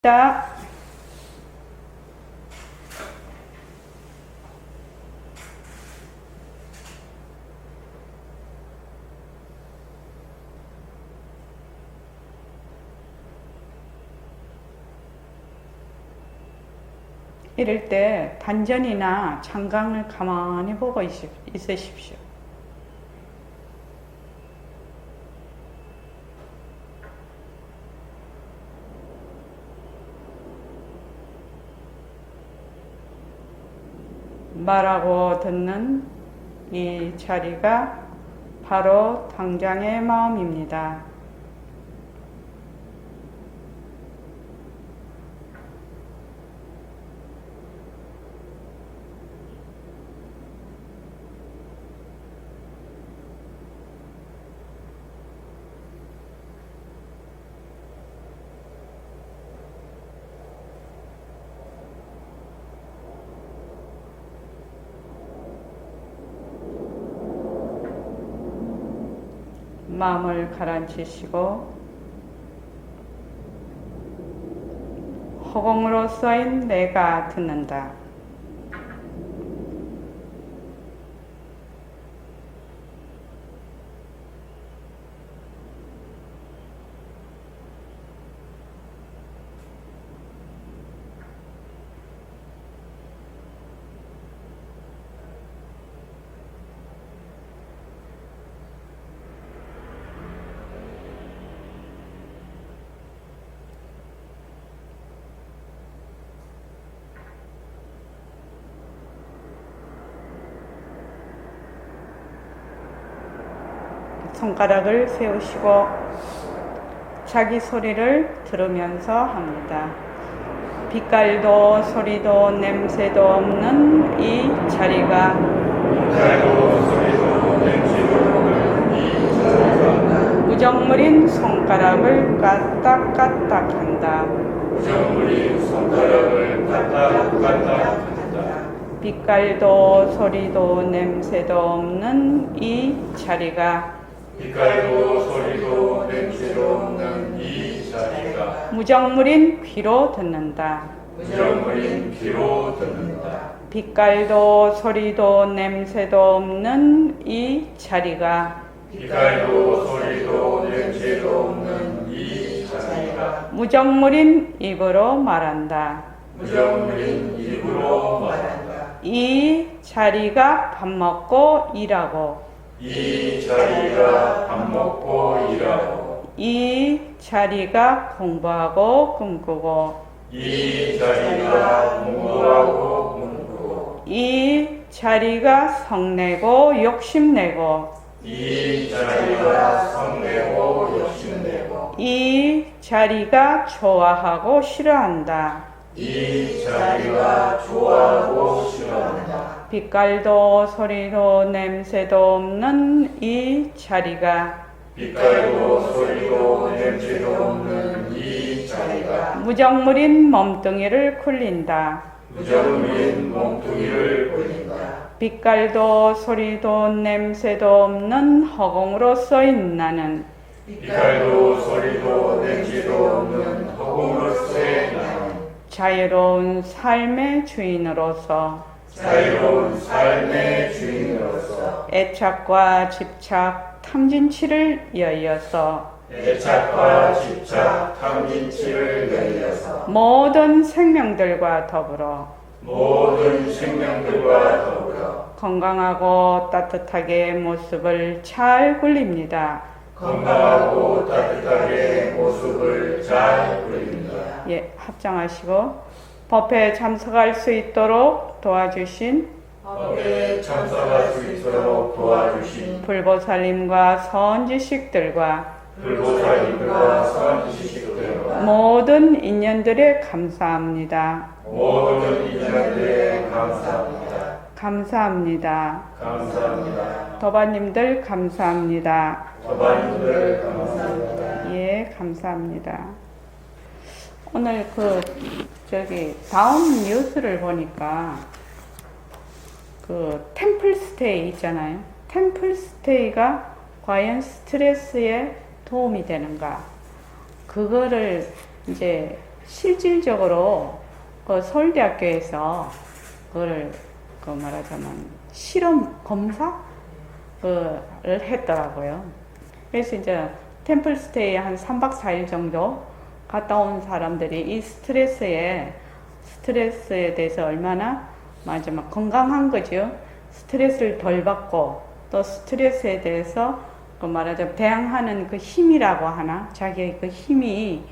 자, 이럴 때 단전이나 장강을 가만히 보고 있으십시오. 말하고 듣는 이 자리가 바로 당장의 마음입니다. 마음을 가라앉히시고 허공으로 써인 내가 듣는다. 손가락을 세우시고 자기 소리를 들으면서 합니다. 빛깔도 소리도 냄새도 없는 이 자리가 무정물인 손가락을 까딱까딱 한다. 빛깔도 소리도 냄새도 없는 이 자리가 빛깔도 소리도 냄새도 없는 이 자리가 무정물인 귀로 듣는다. 무정물인 귀로 듣는다. 빛깔도 소리도 냄새도 없는 이 자리가 빛깔도 소리도 냄새도 없는 이 자리가 무정물인 입으로 말한다. 무정물인 입으로 말한다. 이 자리가 밥 먹고 일하고 이 자리가 밥 먹고 일하고 이 자리가 공부하고 꿈꾸고 이 자리가 공부하고 꿈꾸고 이 자리가 성내고 욕심내고 이 자리가 성내고 욕심내고 이 자리가 좋아하고 싫어한다. 이 자리가 좋아하고 싫어한다. 빛깔도 소리도 냄새도 없는 이 자리가 빛깔도 소리도 냄새도 없는 이 자리가 무정물인 몸뚱이를 굴린다. 무정물인 몸뚱이를 굴린다. 빛깔도 소리도 냄새도 없는 허공으로 써인 나는 빛깔도 소리도 냄새도 없는 허공으로서의 나는 자유로운 삶의 주인으로서 자유로운 삶의 주인으로서 애착과 집착, 탐진치를 여의어서 애착과 집착, 탐진치를 열려서 모든 생명들과 더불어 모든 생명들과 더불어 건강하고 따뜻하게 모습을 잘 굴립니다. 건강하고 따뜻하게 모습을 잘 굴립니다. 예, 합장하시고 법회에 참석할 수 있도록 도와주신 법에 참석할 수 있도록 도와주신 불보살님과 선지식들과 불보살님과 선지식들과 모든 인연들에 감사합니다. 모든 인연들에 감사합니다. 감사합니다. 감사합니다. 도바님들 감사합니다. 도반님들 감사합니다. 예, 감사합니다. 오늘 다음 뉴스를 보니까 템플스테이 있잖아요. 템플스테이가 과연 스트레스에 도움이 되는가? 그거를 이제 실질적으로 그 서울대학교에서 그거를 그 말하자면 실험 검사 그를 했더라고요. 그래서 이제 템플스테이 한 3박 4일 정도 갔다 온 사람들이 이 스트레스에 대해서 얼마나 말하자면 건강한 거죠. 스트레스를 덜 받고 또 스트레스에 대해서 그 말하자면 대항하는 그 힘이라고 하나, 자기의 그 힘이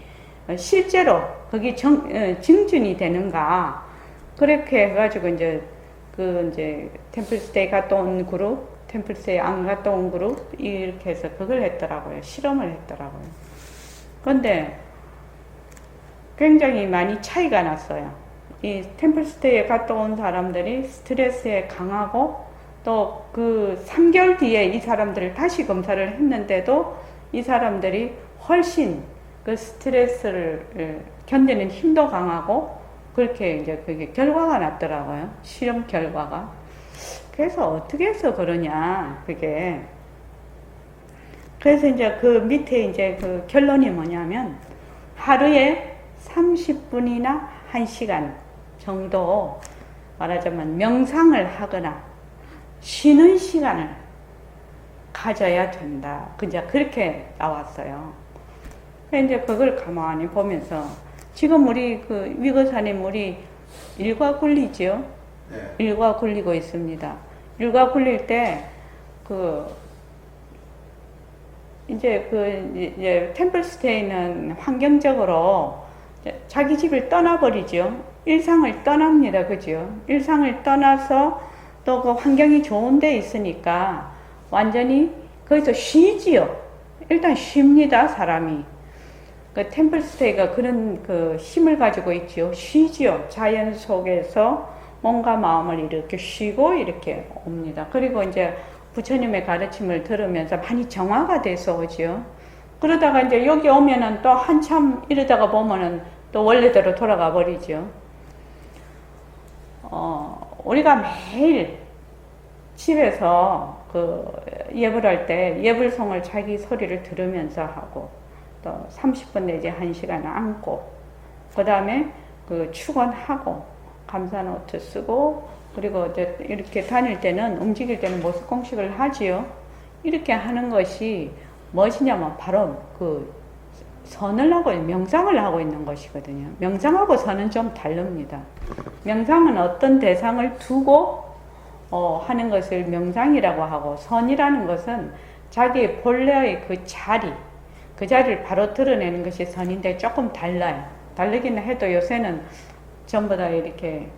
실제로 그게 증진이 되는가, 그렇게 해가지고 이제 템플스테이 갔다 온 그룹, 템플스테이 안 갔다 온 그룹, 이렇게 해서 그걸 했더라고요. 실험을 했더라고요. 그런데 굉장히 많이 차이가 났어요. 이 템플스테이에 갔다 온 사람들이 스트레스에 강하고, 또 그 3개월 뒤에 이 사람들을 다시 검사를 했는데도 이 사람들이 훨씬 그 스트레스를 견디는 힘도 강하고, 그렇게 이제 그게 결과가 났더라고요. 실험 결과가. 그래서 어떻게 해서 그러냐, 그게. 그래서 이제 그 밑에 이제 그 결론이 뭐냐면, 하루에 30분이나 1시간 정도 말하자면 명상을 하거나 쉬는 시간을 가져야 된다. 그냥 그렇게 나왔어요. 이제 그걸 가만히 보면서 지금 우리 그 위거사님 우리 일과 굴리죠. 네. 일과 굴리고 있습니다. 일과 굴릴 때 이제 템플스테이는 환경적으로 자기 집을 떠나버리죠. 일상을 떠납니다. 그죠? 일상을 떠나서 또 그 환경이 좋은 데 있으니까 완전히 거기서 쉬지요. 일단 쉽니다, 사람이. 그 템플스테이가 그런 그 힘을 가지고 있지요. 쉬지요. 자연 속에서 몸과 마음을 이렇게 쉬고 이렇게 옵니다. 그리고 이제 부처님의 가르침을 들으면서 많이 정화가 돼서 오지요. 그러다가 이제 여기 오면은 또 한참 이러다가 보면은 또 원래대로 돌아가 버리죠. 우리가 매일 집에서 그 예불 할 때 예불송을 자기 소리를 들으면서 하고, 또 30분 내지 1시간 앉고, 그 다음에 그 축원하고, 감사노트 쓰고, 그리고 이제 이렇게 다닐 때는, 움직일 때는 모습공식을 하지요. 이렇게 하는 것이 무엇이냐면 바로 그 선을 하고 명상을 하고 있는 것이거든요. 명상하고 선은 좀 다릅니다. 명상은 어떤 대상을 두고 하는 것을 명상이라고 하고, 선이라는 것은 자기 본래의 그 자리를 바로 드러내는 것이 선인데 조금 달라요. 다르기는 해도 요새는 전부 다 이렇게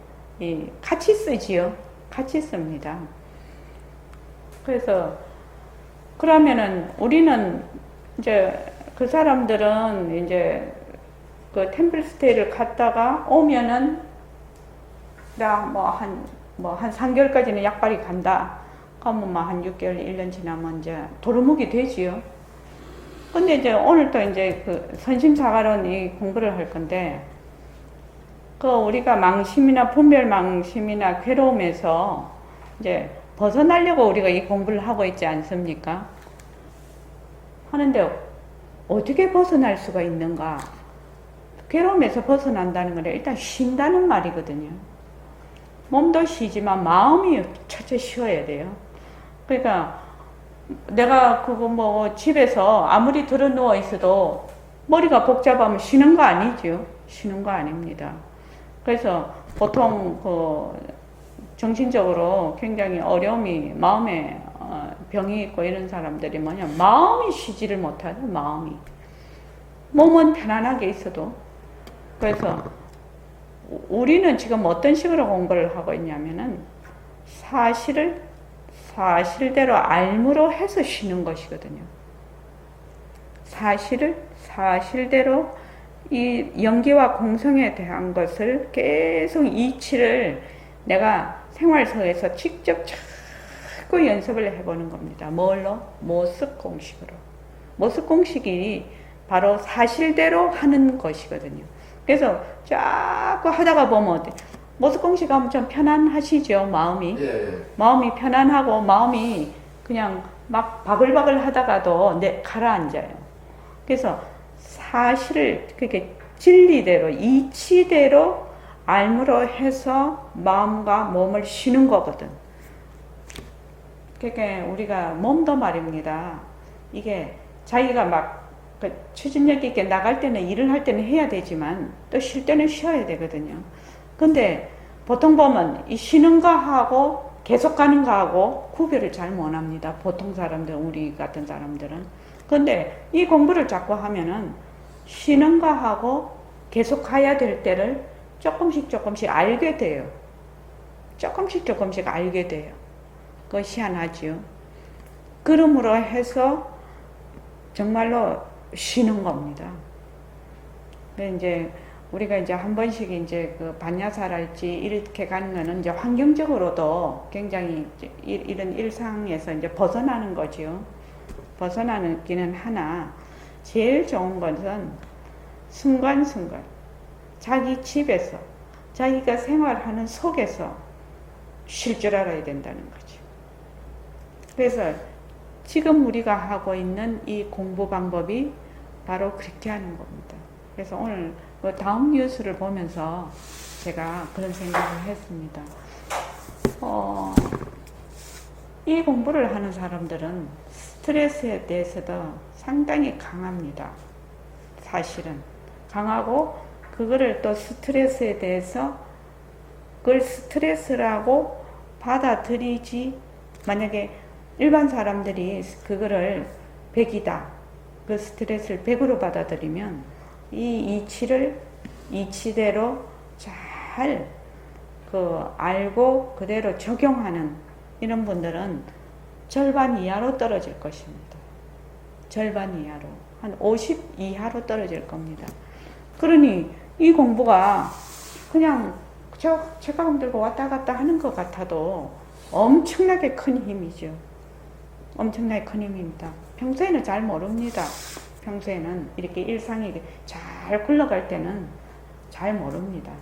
같이 쓰지요. 같이 씁니다. 그래서 그러면은 우리는 이제 그 사람들은 이제 그 템플스테이를 갔다가 오면은 나 한 3개월까지는 약발이 간다. 그러면 한 6개월, 1년 지나면 이제 도루묵이 되지요. 근데 이제 오늘 또 이제 그 선심사가론 이 공부를 할 건데, 그 우리가 망심이나 분별 망심이나 괴로움에서 이제 벗어나려고 우리가 이 공부를 하고 있지 않습니까? 하는데 어떻게 벗어날 수가 있는가? 괴로움에서 벗어난다는 건 일단 쉰다는 말이거든요. 몸도 쉬지만 마음이 첫째 쉬어야 돼요. 그러니까 내가 그거 집에서 아무리 들어 누워 있어도 머리가 복잡하면 쉬는 거 아니죠. 쉬는 거 아닙니다. 그래서 보통 정신적으로 굉장히 어려움이, 마음에 병이 있고 이런 사람들이 뭐냐면 마음이 쉬지를 못하죠. 마음이. 몸은 편안하게 있어도. 그래서 우리는 지금 어떤 식으로 공부를 하고 있냐면은 사실대로 알므로 해서 쉬는 것이거든요. 사실대로 이 연기와 공성에 대한 것을 계속 이치를 내가 생활 속에서 직접 자꾸 연습을 해보는 겁니다. 뭘로? 모습 공식으로. 모습 공식이 바로 사실대로 하는 것이거든요. 그래서 자꾸 하다가 보면 모습 공식 하면 좀 편안하시죠, 마음이. 예. 마음이 편안하고 마음이 그냥 막 바글바글 하다가도 가라앉아요. 그래서 사실을 그렇게 진리대로, 이치대로 알므로 해서 마음과 몸을 쉬는 거거든. 그러니까 우리가 몸도 말입니다. 이게 자기가 막 추진력 있게 나갈 때는, 일을 할 때는 해야 되지만 또 쉴 때는 쉬어야 되거든요. 근데 보통 보면 이 쉬는 거하고 계속 가는 거하고 구별을 잘 못합니다. 보통 사람들, 우리 같은 사람들은. 근데 이 공부를 자꾸 하면은 쉬는 거하고 계속 가야 될 때를 조금씩 알게 돼요. 조금씩 알게 돼요. 그것이 희한하죠. 그러므로 해서 정말로 쉬는 겁니다. 이제 우리가 이제 한 번씩 이제 그 반야사랄지 이렇게 가는 거는 이제 환경적으로도 굉장히 이런 일상에서 이제 벗어나는 거죠. 벗어나기는 하나, 제일 좋은 것은 순간순간 자기 집에서 자기가 생활하는 속에서 쉴 줄 알아야 된다는 거죠. 그래서 지금 우리가 하고 있는 이 공부 방법이 바로 그렇게 하는 겁니다. 그래서 오늘 그 다음 뉴스를 보면서 제가 그런 생각을 했습니다. 이 공부를 하는 사람들은 스트레스에 대해서도 상당히 강합니다. 사실은 강하고, 그거를 또 스트레스에 대해서 그걸 스트레스라고 받아들이지, 만약에 일반 사람들이 그거를 100이다, 그 스트레스를 100으로 받아들이면 이 이치를 이치대로 잘 알고 그대로 적용하는 이런 분들은 절반 이하로 떨어질 것입니다. 절반 이하로. 한 50 이하로 떨어질 겁니다. 그러니 이 공부가 그냥 저 책가방 들고 왔다 갔다 하는 것 같아도 엄청나게 큰 힘이죠. 엄청나게 큰 힘입니다. 평소에는 잘 모릅니다. 평소에는 이렇게 일상이 잘 굴러갈 때는 잘 모릅니다.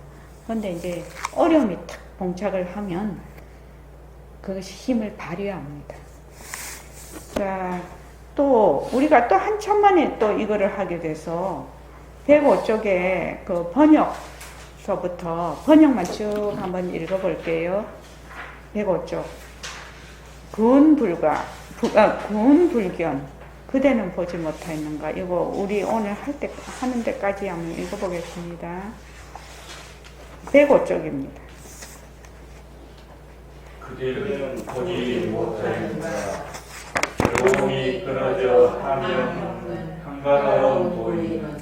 그런데 이제 어려움이 탁 봉착을 하면 그것이 힘을 발휘합니다. 자, 또 우리가 또 한참 만에 또 이거를 하게 돼서 105쪽에 그 번역서부터 번역만 쭉 한번 읽어볼게요. 105쪽. 구은불가, 구은불견, 그대는 보지 못하였는가. 이거 우리 오늘 하는 데까지 한번 읽어보겠습니다. 105쪽입니다. 그대는 보지 못하였는가. 조용히 끊어져 하면 한가로운 보이는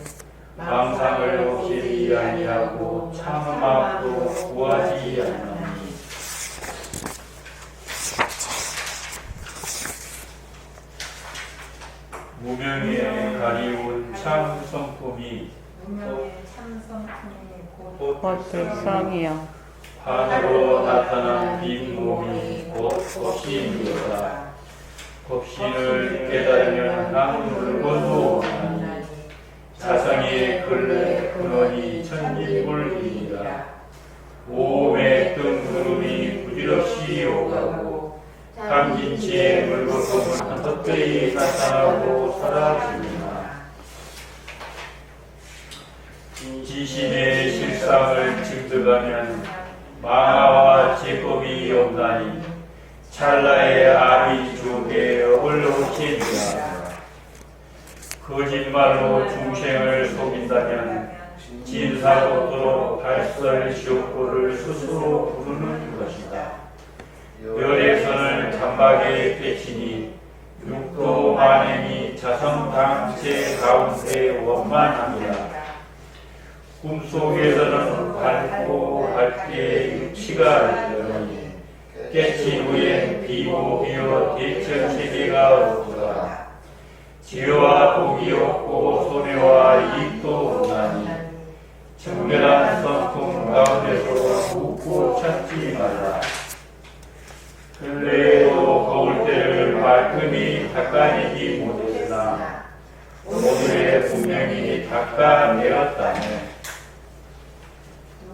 망상을 없이 아니하고 참 앞으로 구하지 않나니. 무명에 가리운 참 성품이 곧 불성이요. 판으로 나타난 빈몸이 곧 법신이로다. 법신을 깨달으면 아무 물건도 없나니 자성의 근래 근원이 천지불이니라. 오음의 뜬 구름이 부질없이 오가고 담긴 지의 물거품은 헛되이 나타나고 사라집니다. 지신의 실상을 증득하면 만화와 제법이 없나니 찰나의 아비 주옥에 업을 놓치리라. 거짓말로 중생을 속인다면 진사고도로 발설 시옥고를 스스로 부르는 것이다. 열애선을 단박에 깨치니 육도 만행이 자성당체 가운데 원만합니다. 꿈속에서는 밝고 밝게 육치가 되더니 깨친 후엔 비고비어 대천세계가 없더라. 지혜와 복이 없고 손해와 이익도 없나니 정결한 성품 가운데서 묻고 찾지 말라. 근래에도 거울 때를 말끔히 닦아내지 못했으나 오늘에 분명히 닦아내었다네.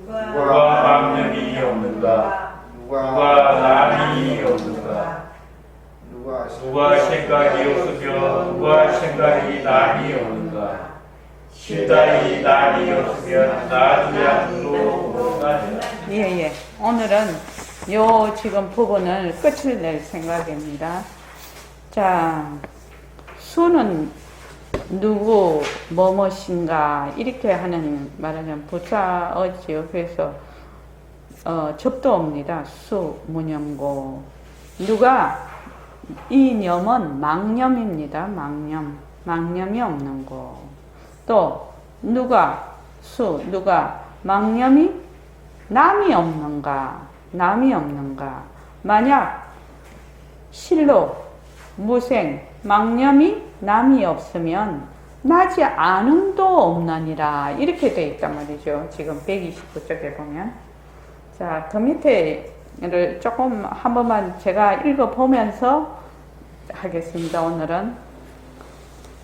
누가 망념이 없는가? 누가 남이 없는가? 누가 생각이 없으며 누가 생각이 남이 없는가? 실다이 남이 없으며 예. 오늘은 요 지금 부분을 끝을 낼 생각입니다. 자, 수는 누구, 뭐뭐신가, 이렇게 하는 말하자면 부사어지요. 그래서, 접두어입니다. 수, 무념고. 누가, 이 념은 망념입니다. 망념이 없는 거. 또, 누가, 망념이 남이 없는가. 만약, 실로, 무생, 망념이 남이 없으면 나지 않음도 없나니라. 이렇게 되어 있단 말이죠. 지금 129쪽에 보면. 자, 그 밑에를 조금 한 번만 제가 읽어보면서 하겠습니다. 오늘은.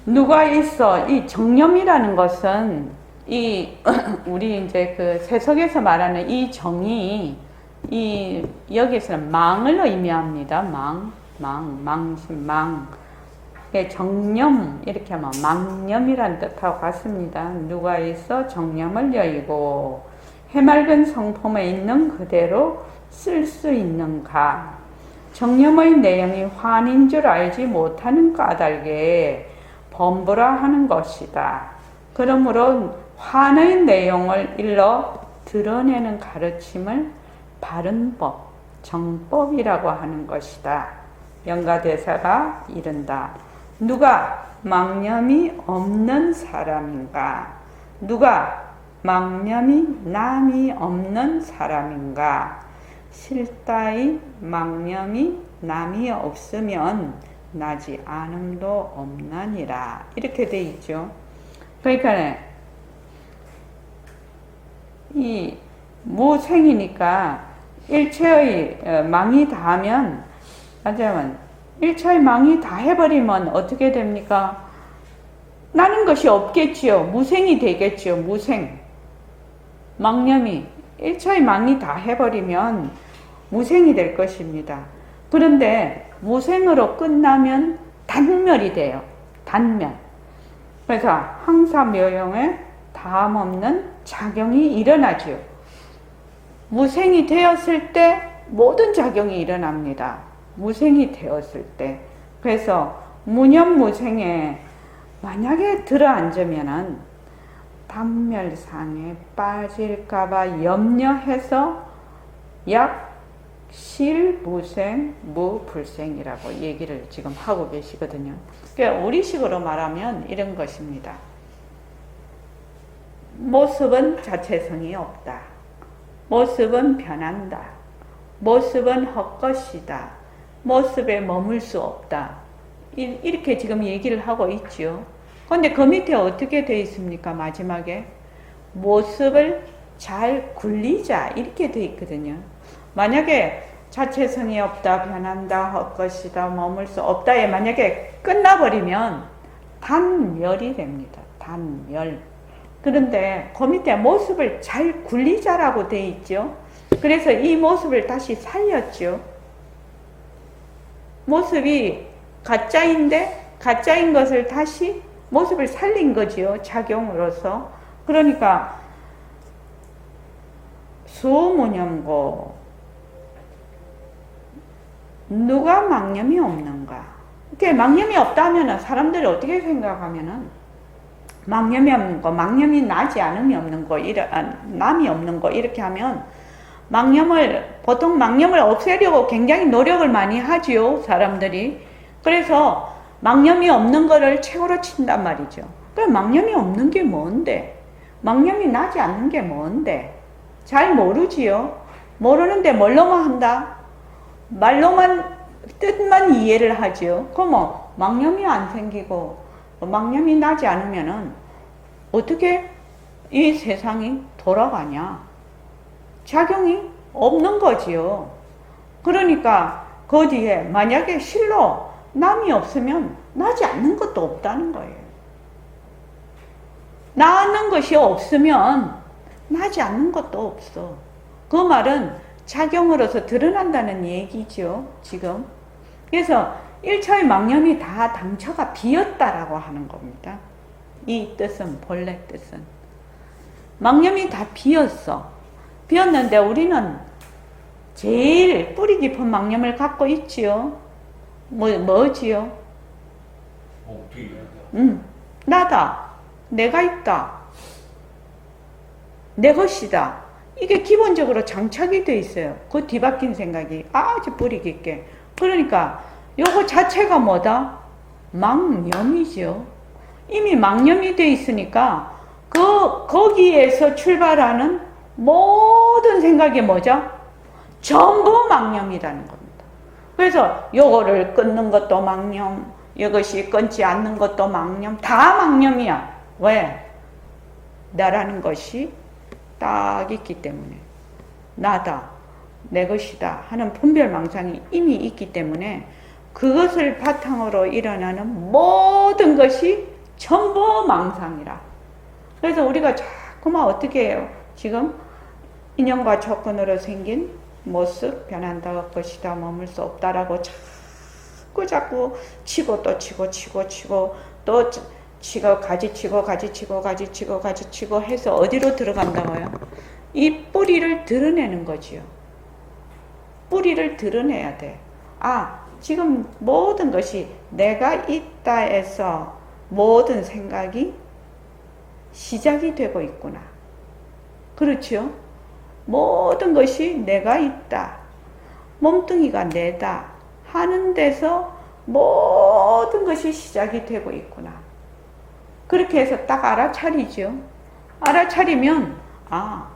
누가 있어? 이 정념이라는 것은 우리 이제 그 세속에서 말하는 이 정이 여기에서는 망을 의미합니다. 망심. 정념, 이렇게 하면 망념이란 뜻하고 같습니다. 누가 있어 정념을 여의고 해맑은 성품에 있는 그대로 쓸 수 있는가. 정념의 내용이 환인 줄 알지 못하는 까닭에 범부라 하는 것이다. 그러므로 환의 내용을 일러 드러내는 가르침을 바른 법, 정법이라고 하는 것이다. 연가대사가 이른다. 누가 망념이 없는 사람인가? 누가 망념이 남이 없는 사람인가? 실다이 망념이 남이 없으면 나지 않음도 없나니라. 이렇게 돼 있죠. 그러니까 이 무생이니까 일체의 망이 닿으면, 하자면 일체의 망이 다 해버리면 어떻게 됩니까? 나는 것이 없겠지요. 무생이 되겠지요. 무생. 망념이, 일체의 망이 다 해버리면 무생이 될 것입니다. 그런데 무생으로 끝나면 단멸이 돼요. 단멸. 그래서 항사묘용에 다함 없는 작용이 일어나죠. 무생이 되었을 때 모든 작용이 일어납니다. 무생이 되었을 때. 그래서 무념무생에 만약에 들어앉으면은 단멸상에 빠질까봐 염려해서 실무생 무불생이라고 얘기를 지금 하고 계시거든요. 그러니까 우리식으로 말하면 이런 것입니다. 모습은 자체성이 없다. 모습은 변한다. 모습은 헛것이다. 모습에 머물 수 없다. 이렇게 지금 얘기를 하고 있죠. 그런데 그 밑에 어떻게 되어 있습니까? 마지막에 모습을 잘 굴리자 이렇게 되어 있거든요. 만약에 자체성이 없다, 변한다, 헛것이다, 머물 수 없다에 만약에 끝나버리면 단멸이 됩니다. 단멸. 그런데 그 밑에 모습을 잘 굴리자라고 되어 있죠. 그래서 이 모습을 다시 살렸죠. 모습이 가짜인데 가짜인 것을 다시 모습을 살린 거지요. 작용으로서. 그러니까 수무념고 누가 망념이 없는가. 이렇게 망념이 없다면 사람들이 어떻게 생각하면은 망념이 없는 거, 망념이 나지 않음이 없는 거, 남이 없는 거 이렇게 하면 보통 망념을 없애려고 굉장히 노력을 많이 하지요, 사람들이. 그래서 망념이 없는 거를 최고로 친단 말이죠. 그럼 망념이 없는 게 뭔데? 망념이 나지 않는 게 뭔데? 잘 모르지요. 모르는데 뭘로만 한다? 말로만, 뜻만 이해를 하지요. 그럼 망념이 안 생기고 망념이 나지 않으면은 어떻게 이 세상이 돌아가냐? 작용이 없는 거지요. 그러니까 그 뒤에 만약에 실로 남이 없으면 나지 않는 것도 없다는 거예요. 나는 것이 없으면 나지 않는 것도 없어. 그 말은 작용으로서 드러난다는 얘기죠, 지금. 그래서 1차의 망념이 다 당처가 비었다라고 하는 겁니다. 이 뜻은, 본래 뜻은. 망념이 다 비었어. 비었는데 우리는 제일 뿌리 깊은 망념을 갖고 있지요. 뭐지요? 나다. 내가 있다. 내 것이다. 이게 기본적으로 장착이 돼 있어요. 그 뒤바뀐 생각이 아주 뿌리 깊게. 그러니까 요거 자체가 뭐다? 망념이죠. 이미 망념이 돼 있으니까 거기에서 출발하는 모든 생각이 뭐죠? 전부 망념이라는 겁니다. 그래서 요거를 끊는 것도 망념, 이것이 끊지 않는 것도 망념, 다 망념이야. 왜? 나라는 것이 딱 있기 때문에, 나다, 내 것이다 하는 분별망상이 이미 있기 때문에 그것을 바탕으로 일어나는 모든 것이 전부 망상이라. 그래서 우리가 자꾸만 어떻게 해요? 지금 인연과 조건으로 생긴 모습, 변한다 것이다, 머물 수 없다라고 자꾸 치고 또 치고 또 치고 가지치고 해서 어디로 들어간다고요? 이 뿌리를 드러내는 거지요. 뿌리를 드러내야 돼. 아, 지금 모든 것이 내가 있다 해서 모든 생각이 시작이 되고 있구나. 그렇죠? 모든 것이 내가 있다. 몸뚱이가 내다. 하는 데서 모든 것이 시작이 되고 있구나. 그렇게 해서 딱 알아차리죠. 알아차리면, 아,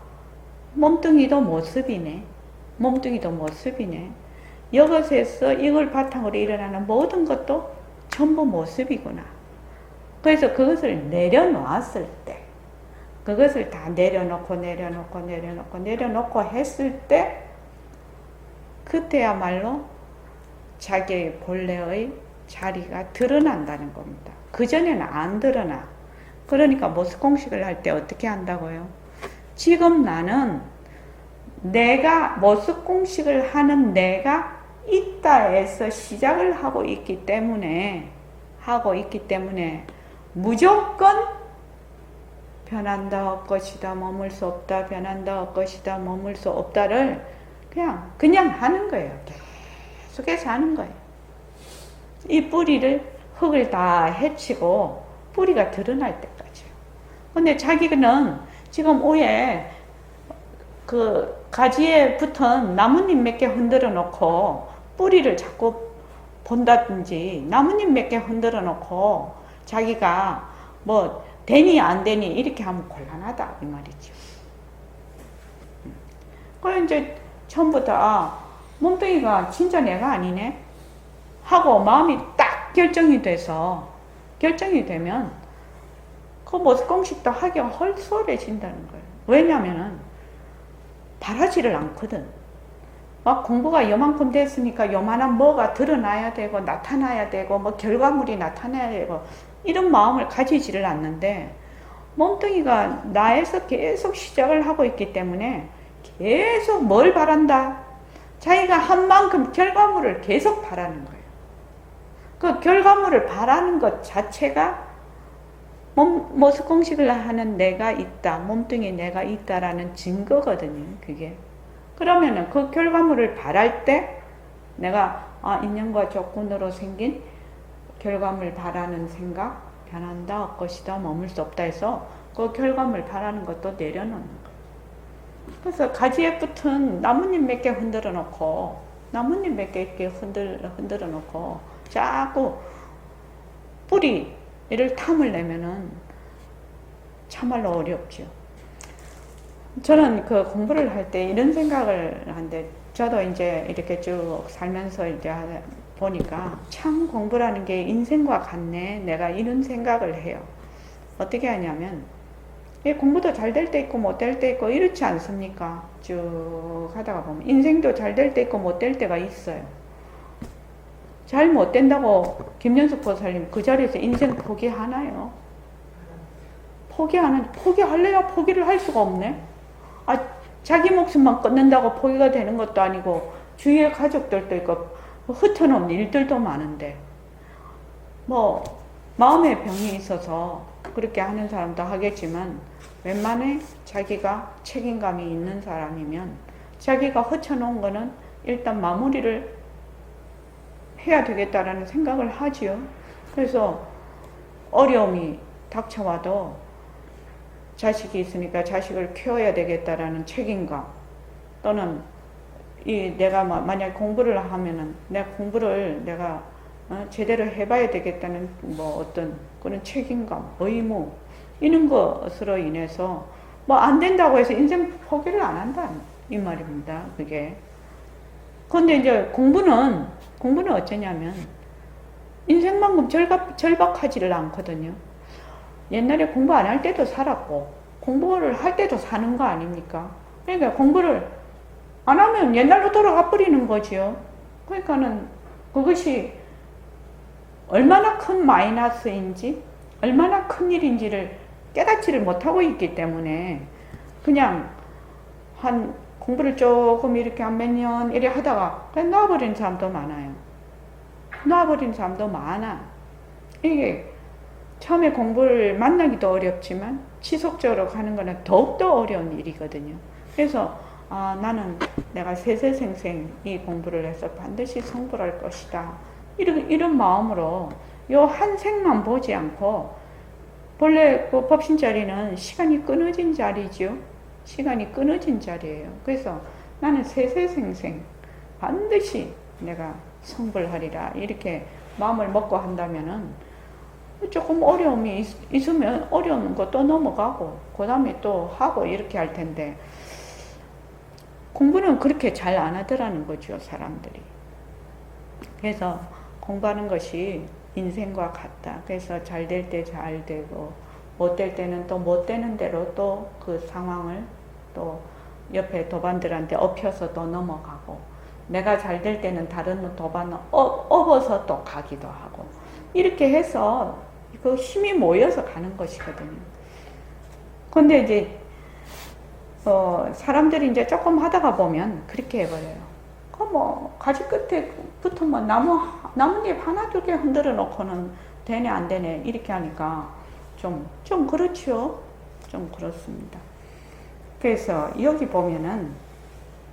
몸뚱이도 모습이네. 몸뚱이도 모습이네. 이것에서 이걸 바탕으로 일어나는 모든 것도 전부 모습이구나. 그래서 그것을 내려놓았을 때, 그것을 다 내려놓고 했을 때, 그때야말로 자기의 본래의 자리가 드러난다는 겁니다. 그전에는 안 드러나. 그러니까 모습공식을 할 때 어떻게 한다고요? 지금 나는 내가 모습공식을 하는 내가 있다에서 시작을 하고 있기 때문에 무조건 변한다 것이다 머물 수 없다 변한다 것이다 머물 수 없다를 그냥 하는 거예요. 계속해서 하는 거예요. 이 뿌리를 흙을 다 헤치고 뿌리가 드러날 때까지요. 근데 자기는 지금 위에 그 가지에 붙은 나뭇잎 몇 개 흔들어 놓고 뿌리를 자꾸 본다든지 나뭇잎 몇 개 흔들어 놓고 자기가 뭐 되니 안 되니 이렇게 하면 곤란하다 이 말이죠. 그럼 이제 처음부터 몸뚱이가 진짜 내가 아니네 하고 마음이 딱 결정이 되면 그 모습공식도 하기가 헐수월해진다는 거예요. 왜냐면은 바라지를 않거든. 막 공부가 요만큼 됐으니까 요만한 뭐가 드러나야 되고 나타나야 되고 뭐 결과물이 나타나야 되고 이런 마음을 가지지를 않는데 몸뚱이가 나에서 계속 시작을 하고 있기 때문에 계속 뭘 바란다? 자기가 한 만큼 결과물을 계속 바라는 거예요. 그 결과물을 바라는 것 자체가 모습공식을 하는 내가 있다, 몸뚱이 내가 있다라는 증거거든요, 그게. 그러면은 그 결과물을 바랄 때 내가 인연과 조건으로 생긴 결과물 바라는 생각, 변한다, 것이다, 머물 수 없다 해서 그 결과물 바라는 것도 내려놓는 거예요. 그래서 가지에 붙은 나뭇잎 몇 개 흔들어 놓고 흔들어 놓고 자꾸 뿌리를 탐을 내면은 참말로 어렵죠. 저는 그 공부를 할 때 이런 생각을 하는데 저도 이제 이렇게 쭉 살면서 이제 보니까 참 공부라는 게 인생과 같네. 내가 이런 생각을 해요. 어떻게 하냐면 공부도 잘 될 때 있고 못 될 때 있고 이렇지 않습니까? 쭉 하다가 보면 인생도 잘 될 때 있고 못 될 때가 있어요. 잘 못 된다고 김연숙 보살님 그 자리에서 인생 포기하나요? 포기할래야 포기를 할 수가 없네. 자기 목숨만 끊는다고 포기가 되는 것도 아니고 주위의 가족들도 있고 흩어놓은 일들도 많은데 뭐 마음의 병이 있어서 그렇게 하는 사람도 하겠지만 웬만해 자기가 책임감이 있는 사람이면 자기가 허쳐놓은 거는 일단 마무리를 해야 되겠다라는 생각을 하지요. 그래서 어려움이 닥쳐와도 자식이 있으니까 자식을 키워야 되겠다라는 책임감, 또는 내가 만약 공부를 하면은 내 공부를 내가 제대로 해봐야 되겠다는 어떤 그런 책임감, 의무, 이런 것으로 인해서 안 된다고 해서 인생 포기를 안 한다 이 말입니다. 그게. 근데 이제 공부는 어쩌냐면 인생만큼 절박하지를 않거든요. 옛날에 공부 안 할 때도 살았고 공부를 할 때도 사는 거 아닙니까? 그러니까 공부를 안 하면 옛날로 돌아가 버리는 거지요. 그러니까는 그것이 얼마나 큰 마이너스인지 얼마나 큰 일인지를 깨닫지를 못하고 있기 때문에 그냥 공부를 조금 이렇게 한 몇 년 이래 하다가 그냥 놔버린 사람도 많아요. 놔버린 사람도 많아. 이게 처음에 공부를 만나기도 어렵지만 지속적으로 가는 거는 더욱더 어려운 일이거든요. 그래서 나는 내가 세세생생 이 공부를 해서 반드시 성불할 것이다. 이런 마음으로 요 한 생만 보지 않고, 본래 그 법신자리는 시간이 끊어진 자리죠. 시간이 끊어진 자리예요. 그래서 나는 세세생생 반드시 내가 성불하리라 이렇게 마음을 먹고 한다면은 조금 어려움이 있으면 어려운 거 또 넘어가고 그 다음에 또 하고 이렇게 할 텐데, 공부는 그렇게 잘 안 하더라는 거죠, 사람들이. 그래서 공부하는 것이 인생과 같다. 그래서 잘 될 때 잘 되고 못 될 때는 또 못 되는 대로 또 그 상황을 또 옆에 도반들한테 엎혀서 또 넘어가고, 내가 잘 될 때는 다른 도반을 업어서 또 가기도 하고, 이렇게 해서 그 힘이 모여서 가는 것이거든요. 근데 이제 사람들이 이제 조금 하다가 보면 그렇게 해버려요. 가지 끝에 붙으면 나뭇잎 하나 두 개 흔들어 놓고는 되네 안 되네 이렇게 하니까 좀 그렇죠. 좀 그렇습니다. 그래서 여기 보면은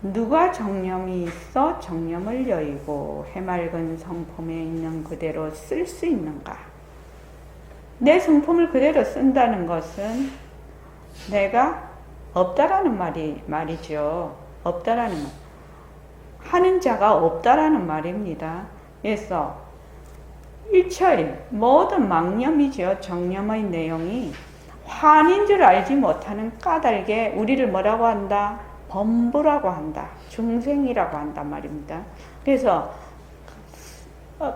누가 정념이 있어 정념을 여의고 해맑은 성품에 있는 그대로 쓸 수 있는가? 내 성품을 그대로 쓴다는 것은 내가 없다라는 말이죠. 없다라는 말. 하는 자가 없다라는 말입니다. 그래서 일처일 모든 망념이죠. 정념의 내용이 환인 줄 알지 못하는 까닭에 우리를 뭐라고 한다? 범부라고 한다. 중생이라고 한단 말입니다. 그래서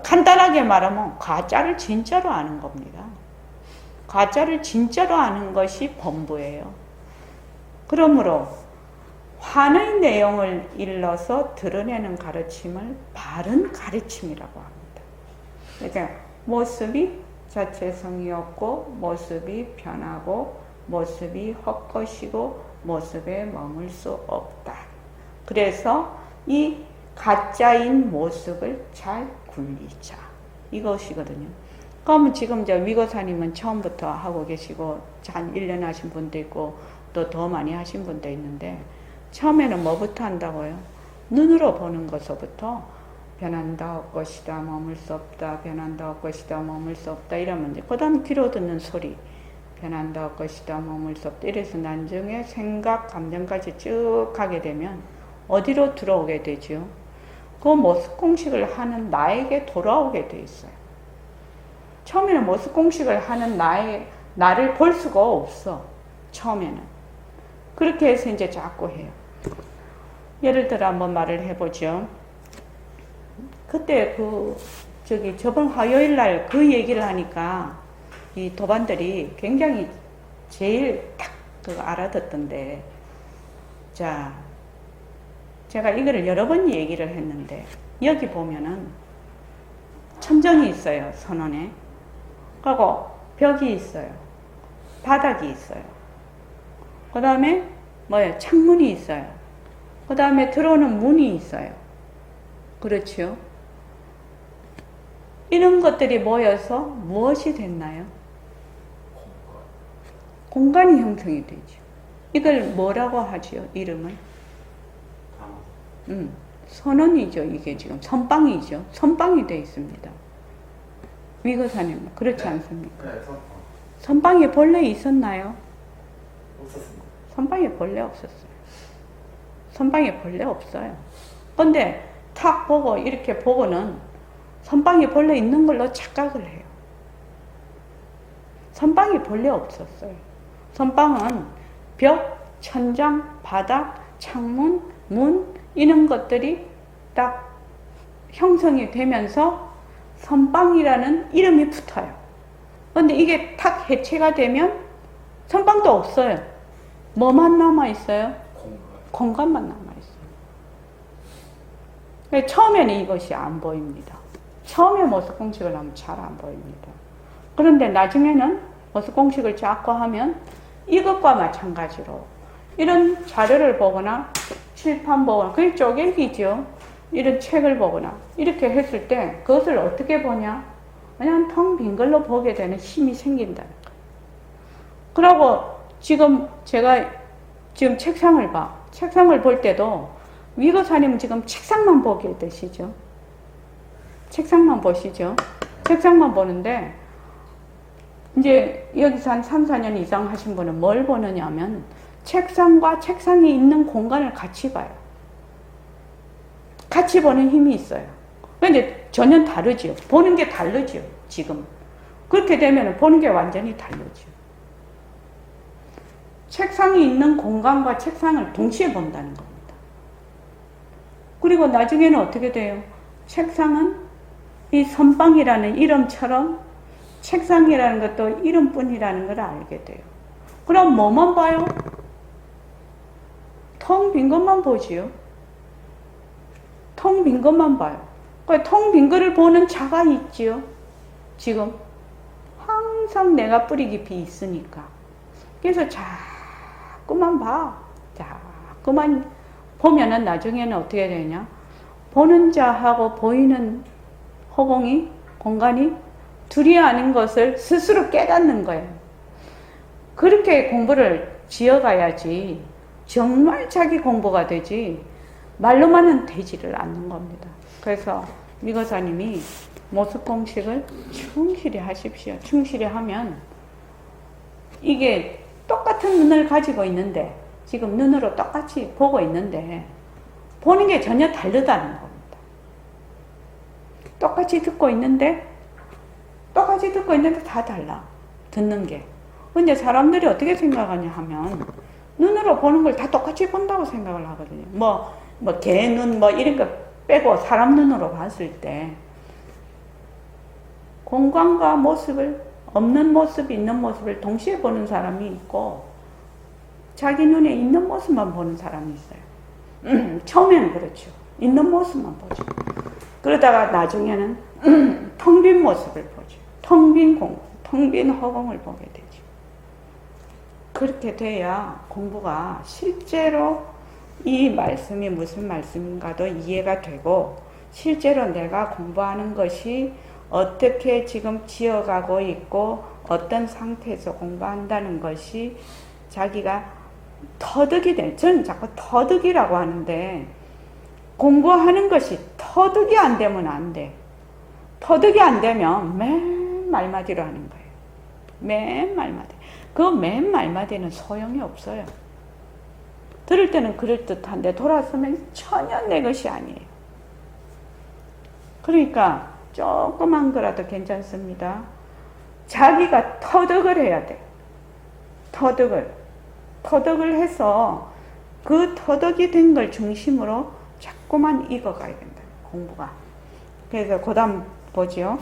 간단하게 말하면 가짜를 진짜로 아는 겁니다. 가짜를 진짜로 아는 것이 범부예요. 그러므로 환의 내용을 일러서 드러내는 가르침을 바른 가르침이라고 합니다. 그러니까 모습이 자체성이 없고 모습이 변하고 모습이 헛것이고 모습에 머물 수 없다. 그래서 이 가짜인 모습을 잘 굴리자. 이것이거든요. 그러면 지금 위거사님은 처음부터 하고 계시고 한 1년 하신 분도 있고 또 더 많이 하신 분도 있는데, 처음에는 뭐부터 한다고요? 눈으로 보는 것부터 변한다 할 것이다 머물 수 없다, 변한다 할 것이다 머물 수 없다 이러면 이제 그 다음 귀로 듣는 소리, 변한다 할 것이다 머물 수 없다, 이래서 나중에 생각 감정까지 쭉 가게 되면 어디로 들어오게 되죠? 그 모습 공식을 하는 나에게 돌아오게 돼 있어요. 처음에는 모습 공식을 하는 나를 볼 수가 없어. 처음에는 그렇게 해서 이제 자꾸 해요. 예를 들어 한번 말을 해보죠. 그때 저번 화요일 날 그 얘기를 하니까 이 도반들이 굉장히 제일 딱 알아듣던데, 자, 제가 이거를 여러 번 얘기를 했는데, 여기 보면은 천정이 있어요, 선원에. 그리고 벽이 있어요. 바닥이 있어요. 그 다음에 창문이 있어요. 그 다음에 들어오는 문이 있어요. 그렇죠? 이런 것들이 모여서 무엇이 됐나요? 공간이 형성이 되죠. 이걸 뭐라고 하지요? 이름을? 선원이죠. 이게 지금 선빵이죠. 선빵이 되어 있습니다. 위거사님 그렇지 않습니까? 네, 선빵에 벌레 있었나요? 없었습니다. 선빵에 벌레 없었어요. 선빵에 벌레 없어요. 근데 탁 보고 이렇게 보고는 선빵에 벌레 있는 걸로 착각을 해요. 선빵에 벌레 없었어요. 선빵은 벽, 천장, 바닥, 창문, 문 이런 것들이 딱 형성이 되면서 선빵이라는 이름이 붙어요. 근데 이게 탁 해체가 되면 선빵도 없어요. 뭐만 남아있어요? 공간만 남아있어요. 처음에는 이것이 안 보입니다. 처음에 모습 공식을 하면 잘 안 보입니다. 그런데 나중에는 모습 공식을 자꾸 하면 이것과 마찬가지로 이런 자료를 보거나 칠판 보거나 그게 쪼개기죠. 이런 책을 보거나 이렇게 했을 때 그것을 어떻게 보냐? 그냥 텅 빈 걸로 보게 되는 힘이 생긴다는 거예요. 그러고 지금 제가 지금 책상을 봐. 책상을 볼 때도 위거사님 지금 책상만 보게 되시죠? 책상만 보시죠? 책상만 보는데 이제 여기서 한 3, 4년 이상 하신 분은 뭘 보느냐면 책상과 책상이 있는 공간을 같이 봐요. 같이 보는 힘이 있어요. 근데 전혀 다르죠. 보는 게 다르죠. 지금. 그렇게 되면 보는 게 완전히 다르죠. 책상이 있는 공간과 책상을 동시에 본다는 겁니다. 그리고 나중에는 어떻게 돼요? 책상은 이 선빵이라는 이름처럼 책상이라는 것도 이름뿐이라는 걸 알게 돼요. 그럼 뭐만 봐요? 텅 빈 것만 보지요. 텅 빈 것만 봐요. 텅 빈 거를 보는 자가 있지요. 지금 항상 내가 뿌리 깊이 있으니까. 그래서 자꾸만 봐. 자꾸만 보면은 나중에는 어떻게 되냐? 보는 자하고 보이는 허공이 공간이 둘이 아닌 것을 스스로 깨닫는 거예요. 그렇게 공부를 지어가야지 정말 자기 공부가 되지 말로만은 되지를 않는 겁니다. 그래서 위거사님이 모습 공식을 충실히 하십시오. 충실히 하면 이게 똑같은 눈을 가지고 있는데 지금 눈으로 똑같이 보고 있는데 보는 게 전혀 다르다는 겁니다. 똑같이 듣고 있는데 다 달라. 듣는 게. 근데 사람들이 어떻게 생각하냐 하면 눈으로 보는 걸 다 똑같이 본다고 생각을 하거든요. 개 눈 이런 거 빼고 사람 눈으로 봤을 때 공간과 모습을 없는 모습, 있는 모습을 동시에 보는 사람이 있고 자기 눈에 있는 모습만 보는 사람이 있어요. 처음에는 그렇죠. 있는 모습만 보죠. 그러다가 나중에는 텅 빈 모습을 보죠. 텅 빈 허공을 보게 되죠. 그렇게 돼야 공부가 실제로 이 말씀이 무슨 말씀인가도 이해가 되고 실제로 내가 공부하는 것이 어떻게 지금 지어가고 있고 어떤 상태에서 공부한다는 것이 자기가 터득이 돼. 저는 자꾸 터득이라고 하는데 공부하는 것이 터득이 안 되면 안 돼. 터득이 안 되면 맨 말마디로 하는 거예요. 맨 말마디. 그 맨 말마디는 소용이 없어요. 들을 때는 그럴듯한데 돌아서면 전혀 내 것이 아니에요. 그러니까 조그만 거라도 괜찮습니다. 자기가 터득을 해야 돼. 터득을 해서 그 터득이 된 걸 중심으로 자꾸만 익어가야 된다. 공부가. 그래서 그 다음 보죠.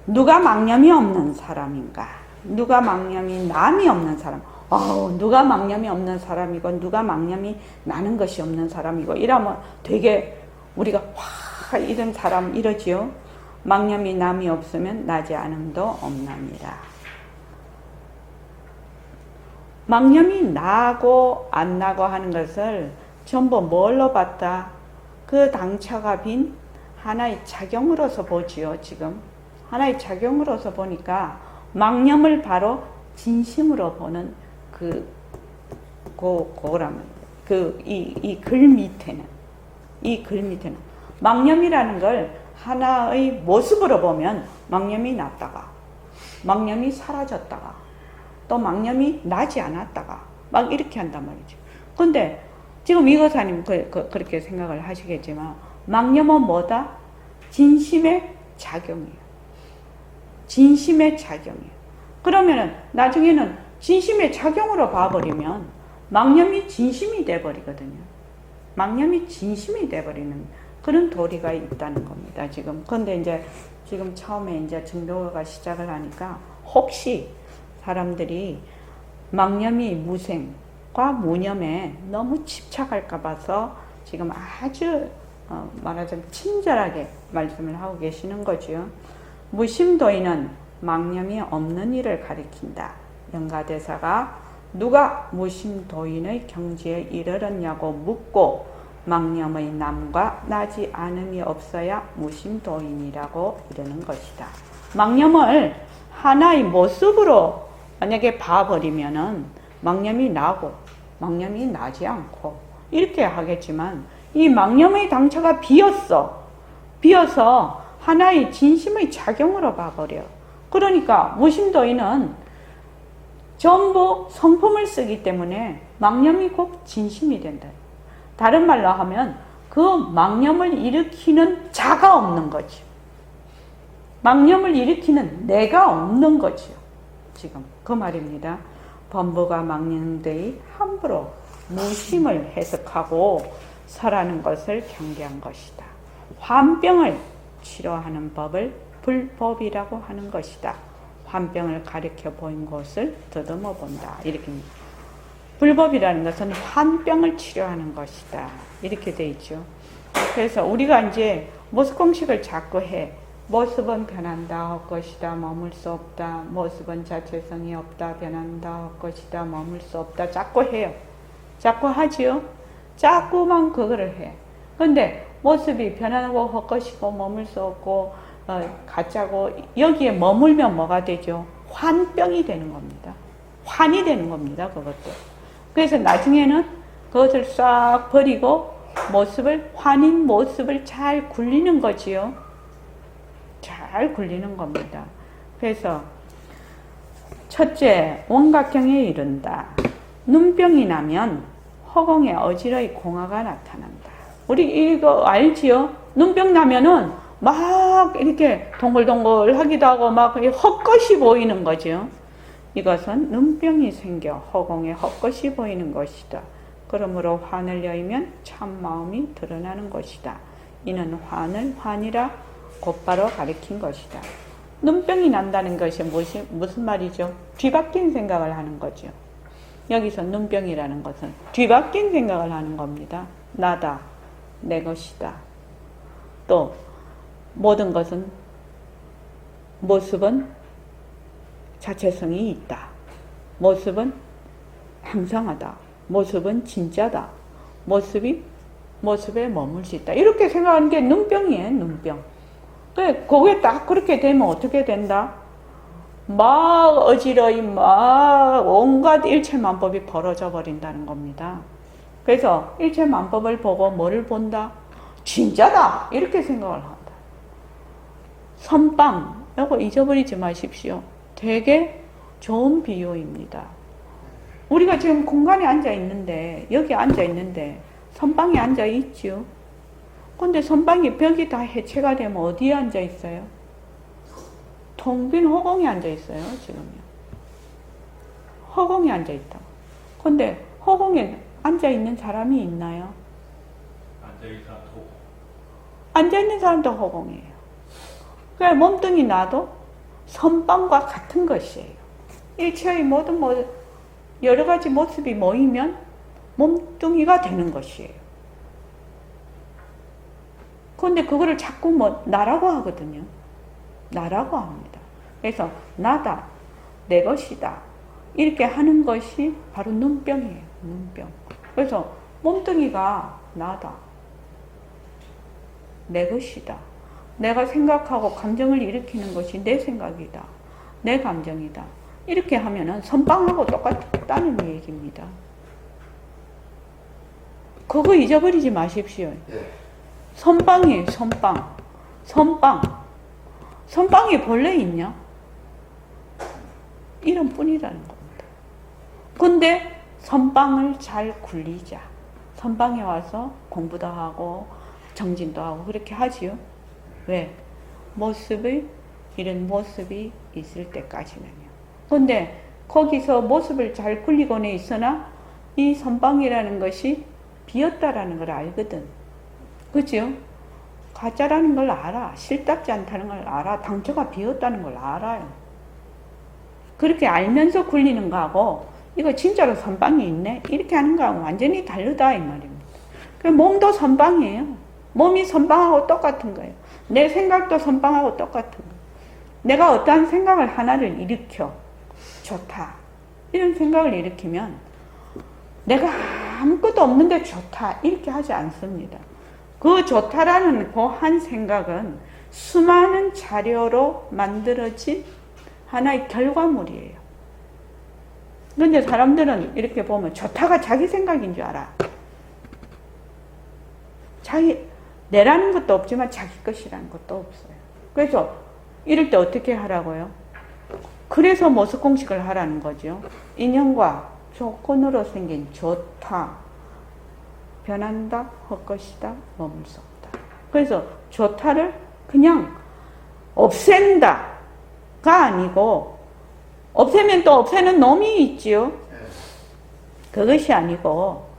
누가 망념이 없는 사람인가? 누가 망념이 남이 없는 사람? 누가 망념이 없는 사람이고 누가 망념이 나는 것이 없는 사람이고 이러면 되게 우리가 이런 사람 이러지요. 망념이 남이 없으면 나지 않음도 없나니라. 망념이 나고 안 나고 하는 것을 전부 뭘로 봤다? 그 당처가 빈 하나의 작용으로서 보지요. 지금 하나의 작용으로서 보니까 망념을 바로 진심으로 보는 그거라면 이 글 밑에는 망념이라는 걸 하나의 모습으로 보면 망념이 났다가 망념이 사라졌다가 또 망념이 나지 않았다가 막 이렇게 한단 말이죠. 근데 지금 이 거사님 그렇게 생각을 하시겠지만 망념은 뭐다? 진심의 작용이에요. 진심의 작용이에요. 그러면은 나중에는 진심의 작용으로 봐버리면 망념이 진심이 돼버리거든요. 망념이 진심이 돼버리는 그런 도리가 있다는 겁니다. 지금. 근데 이제 지금 처음에 이제 증도가 시작을 하니까 혹시 사람들이 망념이 무생과 무념에 너무 집착할까 봐서 지금 아주 말하자면 친절하게 말씀을 하고 계시는 거죠. 무심도인은 망념이 없는 일을 가리킨다. 영가대사가 누가 무심도인의 경지에 이르렀냐고 묻고 망념의 남과 나지 않음이 없어야 무심도인이라고 이르는 것이다. 망념을 하나의 모습으로 만약에 봐버리면은 망념이 나고 망념이 나지 않고 이렇게 하겠지만 이 망념의 당처가 비어서 하나의 진심의 작용으로 봐버려. 그러니까 무심도인은 전부 성품을 쓰기 때문에 망념이 곧 진심이 된다. 다른 말로 하면 그 망념을 일으키는 자가 없는 거죠. 망념을 일으키는 내가 없는 거죠. 지금 그 말입니다. 범부가 망념되이 함부로 무심을 해석하고 설하는 것을 경계한 것이다. 환병을 치료하는 법을 불법이라고 하는 것이다. 환병을 가리켜 보인 것을 더듬어 본다. 이렇게 불법이라는 것은 환병을 치료하는 것이다. 이렇게 돼 있죠. 그래서 우리가 이제 모습 공식을 자꾸 해. 모습은 변한다 할 것이다. 머물 수 없다. 모습은 자체성이 없다. 변한다 할 것이다. 머물 수 없다. 자꾸 해요. 자꾸 하지요. 자꾸만 그거를 해. 근데 모습이 변하고 할 것이고 머물 수 없고 가짜고 여기에 머물면 뭐가 되죠? 환병이 되는 겁니다. 환이 되는 겁니다. 그것도. 그래서 나중에는 그것을 싹 버리고 환인 모습을 잘 굴리는 거지요. 잘 굴리는 겁니다. 그래서 첫째, 원각경에 이른다. 눈병이 나면 허공에 어지러이 공화가 나타난다. 우리 이거 알지요? 눈병 나면은 막 이렇게 동글동글하기도 하고 막 헛것이 보이는 거죠. 이것은 눈병이 생겨 허공에 헛것이 보이는 것이다. 그러므로 환을 여의면 참마음이 드러나는 것이다. 이는 환을 환이라 곧바로 가리킨 것이다. 눈병이 난다는 것이 무슨 말이죠? 뒤바뀐 생각을 하는 거죠. 여기서 눈병이라는 것은 뒤바뀐 생각을 하는 겁니다. 나다, 내 것이다. 또 모든 것은 모습은 자체성이 있다. 모습은 항상하다. 모습은 진짜다. 모습에 머물 수 있다. 이렇게 생각하는 게 눈병이에요. 눈병. 그게 딱 그렇게 되면 어떻게 된다? 막 어지러이 막 온갖 일체만법이 벌어져 버린다는 겁니다. 그래서 일체만법을 보고 뭐를 본다? 진짜다! 이렇게 생각을 한다. 선빵, 이거 잊어버리지 마십시오. 되게 좋은 비유입니다. 우리가 지금 공간에 앉아있는데, 여기 앉아있는데, 선빵에 앉아있지요. 근데 선빵이 벽이 다 해체가 되면 어디에 앉아있어요? 텅 빈 허공에 앉아있어요, 지금요. 허공에 앉아있다. 근데 허공에 앉아있는 사람이 있나요? 앉아있는 사람도 허공이에요. 그러니까 몸뚱이 나도 선빵과 같은 것이에요. 일체의 모든 여러 가지 모습이 모이면 몸뚱이가 되는 것이에요. 그런데 그거를 자꾸 나라고 하거든요. 나라고 합니다. 그래서 나다, 내 것이다. 이렇게 하는 것이 바로 눈병이에요. 눈병. 그래서 몸뚱이가 나다, 내 것이다. 내가 생각하고 감정을 일으키는 것이 내 생각이다. 내 감정이다. 이렇게 하면은 선빵하고 똑같다는 얘기입니다. 그거 잊어버리지 마십시오. 예. 선빵이에요, 선빵. 선빵. 선빵이 본래 있냐? 이름뿐이라는 겁니다. 근데 선빵을 잘 굴리자. 선빵에 와서 공부도 하고 정진도 하고 그렇게 하지요. 왜? 이런 모습이 있을 때까지는요. 근데 거기서 모습을 잘 굴리고는 있으나 이 선빵이라는 것이 비었다라는 걸 알거든. 그죠? 가짜라는 걸 알아. 실답지 않다는 걸 알아. 당초가 비었다는 걸 알아요. 그렇게 알면서 굴리는 거하고 이거 진짜로 선빵이 있네? 이렇게 하는 거하고 완전히 다르다 이 말입니다. 몸도 선빵이에요. 몸이 선빵하고 똑같은 거예요. 내 생각도 선빵하고 똑같은 거예요. 내가 어떠한 생각을 하나를 일으켜 좋다 이런 생각을 일으키면 내가 아무것도 없는데 좋다 이렇게 하지 않습니다. 그 좋다라는 그 한 생각은 수많은 자료로 만들어진 하나의 결과물이에요. 근데 사람들은 이렇게 보면 좋다가 자기 생각인 줄 알아. 내라는 것도 없지만 자기 것이라는 것도 없어요. 그래서 이럴 때 어떻게 하라고요? 그래서 모습 공식을 하라는 거죠. 인연과 조건으로 생긴 좋다, 변한다, 헛것이다, 머물 수 없다. 그래서 좋다를 그냥 없앤다가 아니고 없애면 또 없애는 놈이 있지요. 그것이 아니고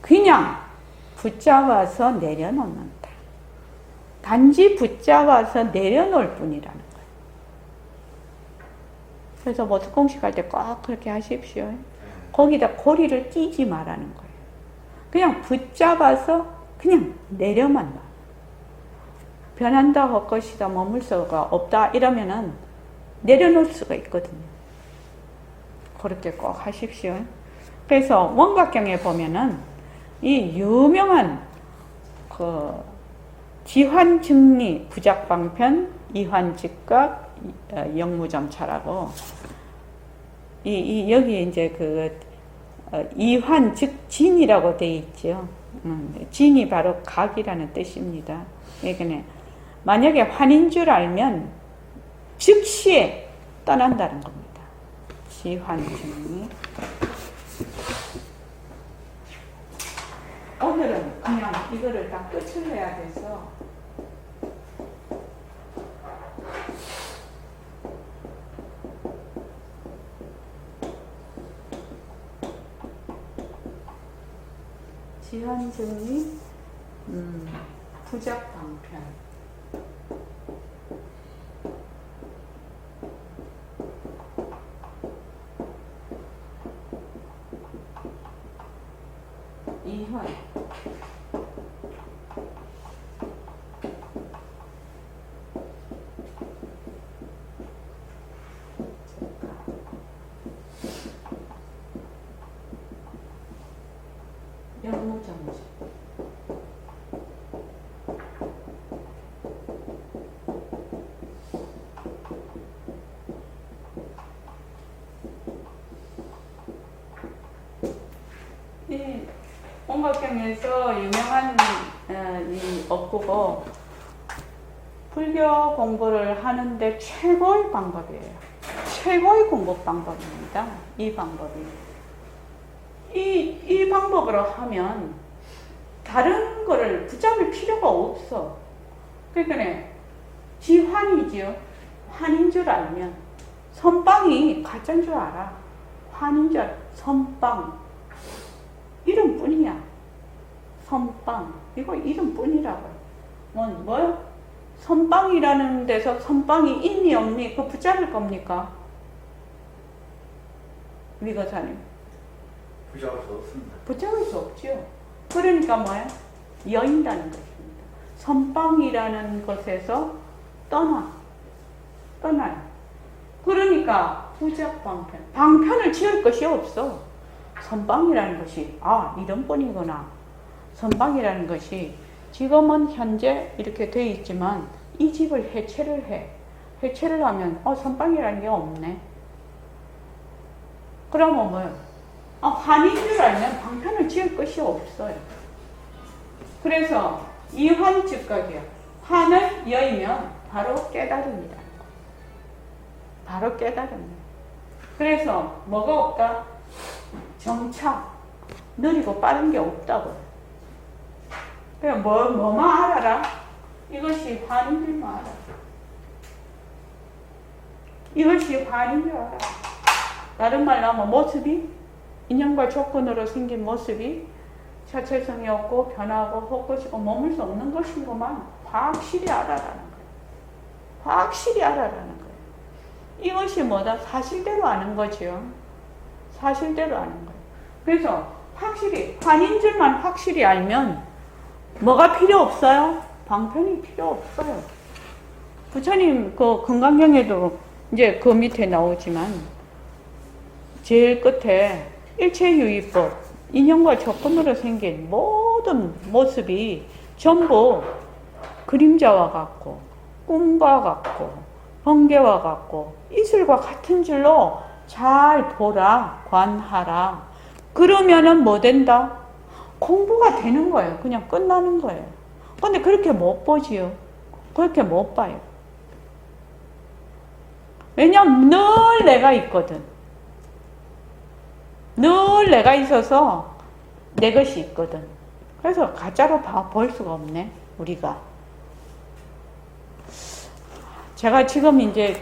그냥 붙잡아서 내려놓는다. 단지 붙잡아서 내려놓을 뿐이라는 거예요. 그래서 모습 공식할 때 꼭 그렇게 하십시오. 거기다 고리를 끼지 말라는 거예요. 그냥 붙잡아서 그냥 내려만 놔. 변한다, 헛것이다, 머물 수가 없다 이러면은 내려놓을 수가 있거든요. 그렇게 꼭 하십시오. 그래서 원각경에 보면은 이 유명한 그 지환증리 부작방편 이환즉각 영무점차라고 여기 이제 그 이환 즉 진이라고 되어 있죠. 진이 바로 각이라는 뜻입니다. 그러니까 만약에 환인 줄 알면 즉시에 떠난다는 겁니다. 지환증리. 오늘은 그냥 이거를 다 끝을 해야 돼서 지환증리 부작방편 이환 영무정지 이 원각경에서 유명한 이 업구고 불교 공부를 하는데 최고의 방법이에요. 최고의 공부 방법입니다. 이 방법이. 이 방법으로 하면 다른 거를 붙잡을 필요가 없어. 그러니까 지환이지요. 환인 줄 알면 선빵이 가짜인 줄 알아. 환인 줄 알아. 선빵. 이름뿐이야. 선빵. 이거 이름뿐이라고요. 뭐요? 선빵이라는 데서 선빵이 있니 없니? 그거 붙잡을 겁니까? 위거사님. 붙잡을 수 없습니다. 붙잡을 수 없죠. 그러니까 뭐야? 여인다는 것입니다. 선빵이라는 것에서 떠나요. 그러니까 부작방편. 방편을 지을 것이 없어. 선방이라는 것이 이런 뿐이구나. 선방이라는 것이 지금은 현재 이렇게 돼 있지만 이 집을 해체를 해. 해체를 하면 선방이라는 게 없네. 그러면 뭐예요? 환인 줄 알면 방편을 지을 것이 없어요. 그래서 이환 즉각이요. 환을 여의면 바로 깨달음이다. 바로 깨달음이에요. 그래서 뭐가 없다? 정착, 느리고 빠른 게 없다고요. 그냥 뭐만 알아라? 이것이 환인 줄만 알아. 이것이 환인 줄 알아. 다른 말로 하면 모습이, 인연과 조건으로 생긴 모습이 자체성이 없고 변하고 헛것이고 머물 수 없는 것인 것만 확실히 알아라는 거예요. 확실히 알아라는 거예요. 이것이 뭐다? 사실대로 아는 거지요. 사실대로 아는 거예요. 그래서 확실히 환인 줄만 확실히 알면 뭐가 필요 없어요? 방편이 필요 없어요. 부처님 그 금강경에도 이제 그 밑에 나오지만 제일 끝에 일체유의법, 인연과 조건으로 생긴 모든 모습이 전부 그림자와 같고 꿈과 같고 번개와 같고 이슬과 같은 줄로 잘 보라, 관하라. 그러면은 뭐 된다? 공부가 되는 거예요. 그냥 끝나는 거예요. 근데 그렇게 못 보지요. 그렇게 못 봐요. 왜냐면 늘 내가 있거든. 늘 내가 있어서 내 것이 있거든. 그래서 가짜로 볼 수가 없네, 우리가. 제가 지금 이제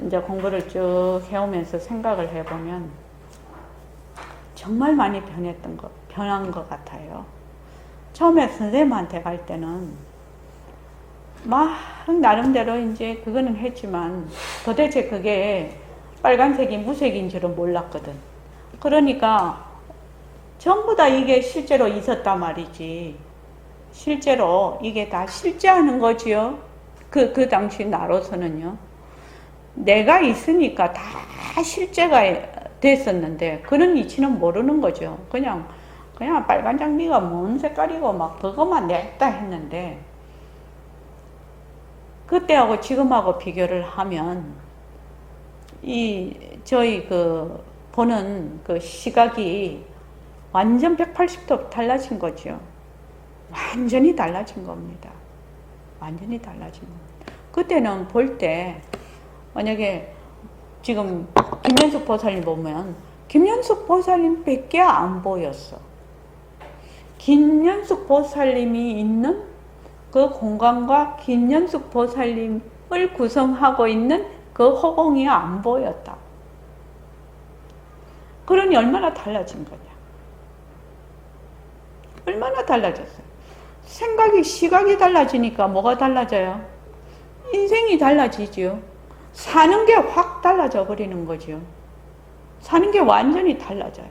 이제 공부를 쭉 해오면서 생각을 해보면 정말 많이 변한 것 같아요. 처음에 선생님한테 갈 때는 막 나름대로 이제 그거는 했지만 도대체 그게 빨간색이 무색인 줄은 몰랐거든. 그러니까 전부 다 이게 실제로 있었단 말이지. 실제로 이게 다 실제하는 거지요. 그 당시 나로서는요. 내가 있으니까 다 실제가 됐었는데 그런 이치는 모르는 거죠. 그냥 빨간 장미가 뭔 색깔이고 막 그것만 냈다 했는데 그때하고 지금하고 비교를 하면 저희 보는 시각이 완전 180도 달라진 거죠. 완전히 달라진 겁니다. 완전히 달라진 겁니다. 그때는 볼 때 만약에 지금 김연숙 보살님 보면 김연숙 보살님 밖에 안 보였어. 김연숙 보살님이 있는 그 공간과 김연숙 보살님을 구성하고 있는 그 허공이 안 보였다. 그러니 얼마나 달라진 거냐. 얼마나 달라졌어요. 생각이, 시각이 달라지니까 뭐가 달라져요? 인생이 달라지죠. 사는 게 확 달라져 버리는 거죠. 사는 게 완전히 달라져요.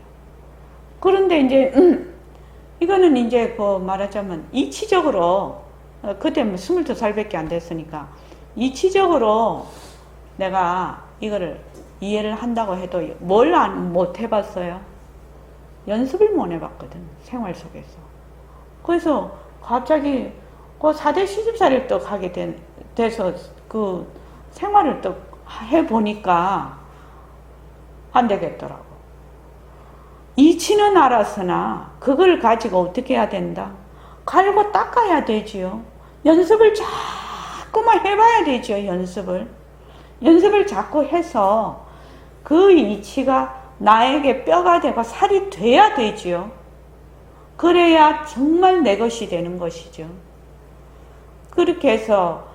그런데 이제 이거는 이제 말하자면 이치적으로 그때 22살밖에 안 됐으니까 이치적으로 내가 이거를 이해를 한다고 해도 뭘 못 해봤어요? 연습을 못 해봤거든, 생활 속에서. 그래서 갑자기 4대 시집살이를 또 가게 돼서 그 생활을 또 해보니까 안 되겠더라고. 이치는 알았으나 그걸 가지고 어떻게 해야 된다? 갈고 닦아야 되지요. 연습을 자꾸만 해봐야 되지요. 연습을 자꾸 해서 그 이치가 나에게 뼈가 되고 살이 돼야 되지요. 그래야 정말 내 것이 되는 것이죠. 그렇게 해서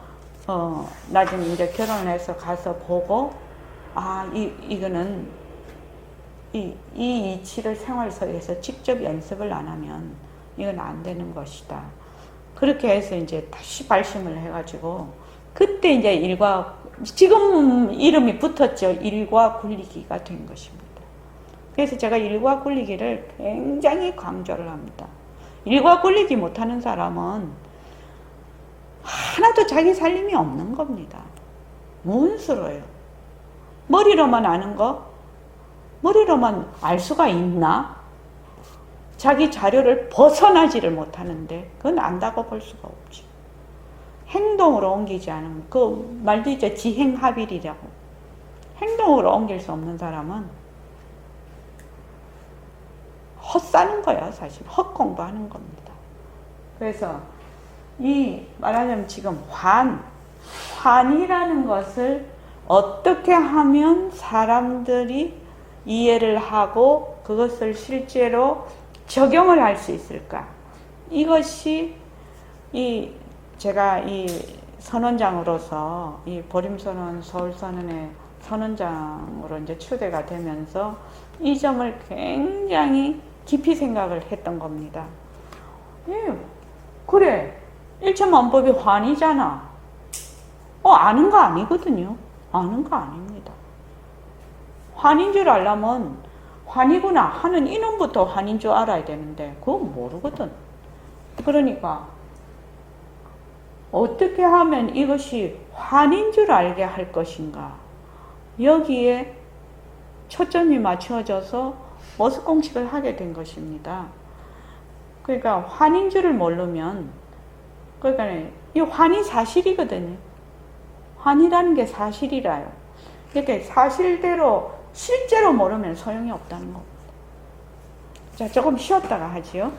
나중에 이제 결혼을 해서 가서 보고 이거는 이 이치를 생활 속에서 직접 연습을 안 하면 이건 안 되는 것이다. 그렇게 해서 이제 다시 발심을 해가지고 그때 이제 지금 이름이 붙었죠. 일과굴리기가 된 것입니다. 그래서 제가 일과굴리기를 굉장히 강조를 합니다. 일과굴리기 못하는 사람은 하나도 자기 살림이 없는 겁니다. 문스러워요. 머리로만 아는 거? 머리로만 알 수가 있나? 자기 자료를 벗어나지를 못하는데 그건 안다고 볼 수가 없지. 행동으로 옮기지 않으면 그 말도 있죠. 지행합일이라고. 행동으로 옮길 수 없는 사람은 헛사는 거야, 사실. 헛공부하는 겁니다. 그래서 이 말하자면 지금 환이라는 것을 어떻게 하면 사람들이 이해를 하고 그것을 실제로 적용을 할 수 있을까? 이것이 제가 이 선원장으로서 이 보림선원 서울선언의 선원장으로 이제 초대가 되면서 이 점을 굉장히 깊이 생각을 했던 겁니다. 예, 그래. 일체만법이 환이잖아. 아는 거 아니거든요. 아는 거 아닙니다. 환인 줄 알려면 환이구나 하는 이놈부터 환인 줄 알아야 되는데 그건 모르거든. 그러니까 어떻게 하면 이것이 환인 줄 알게 할 것인가, 여기에 초점이 맞춰져서 머스공식을 하게 된 것입니다. 그러니까 환인 줄을 모르면, 그러니까 이 환이 사실이거든요. 환이라는 게 사실이라요. 이렇게 사실대로 실제로 모르면 소용이 없다는 겁니다. 자, 조금 쉬었다가 하지요.